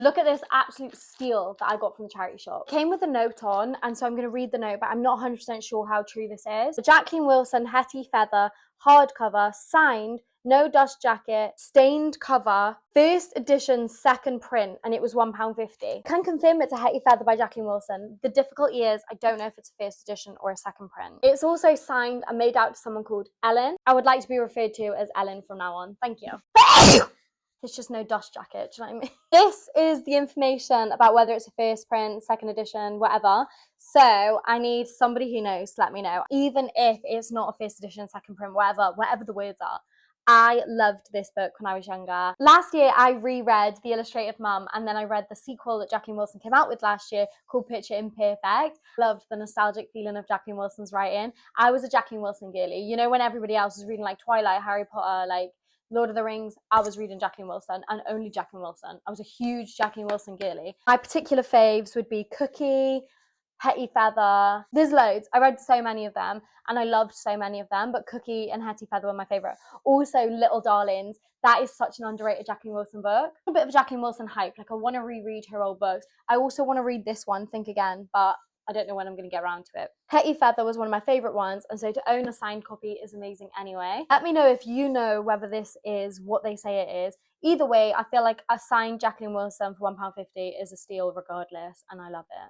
Look at this absolute steal that I got from the charity shop. It came with a note on, and so I'm going to read the note, but I'm not 100% sure how true this is. The Jacqueline Wilson Hetty Feather hardcover, signed, no dust jacket, stained cover, first edition, second print, and it was £1.50. Can confirm it's a Hetty Feather by Jacqueline Wilson. The difficulty is I don't know if it's a first edition or a second print. It's also signed and made out to someone called Ellen. I would like to be referred to as Ellen from now on. Thank you. There's just no dust jacket, do you know what I mean? This is the information about whether it's a first print, second edition, whatever. So I need somebody who knows to let me know. Even if it's not a first edition, second print, whatever the words are. I loved this book when I was younger. Last year, I reread The Illustrated Mum, and then I read the sequel that Jacqueline Wilson came out with last year called Picture Imperfect. Loved the nostalgic feeling of Jacqueline Wilson's writing. I was a Jacqueline Wilson girly. You know, when everybody else was reading like Twilight, Harry Potter, like Lord of the Rings, I was reading Jacqueline Wilson, and only Jacqueline Wilson. I was a huge Jacqueline Wilson girly. My particular faves would be Cookie, Hetty Feather. There's loads. I read so many of them, and I loved so many of them, but Cookie and Hetty Feather were my favourite. Also, Little Darlings. That is such an underrated Jacqueline Wilson book. A bit of a Jacqueline Wilson hype. Like, I want to reread her old books. I also want to read this one, Think Again, but I don't know when I'm going to get around to it. Hetty Feather was one of my favourite ones, and so to own a signed copy is amazing anyway. Let me know if you know whether this is what they say it is. Either way, I feel like a signed Jacqueline Wilson for £1.50 is a steal regardless, and I love it.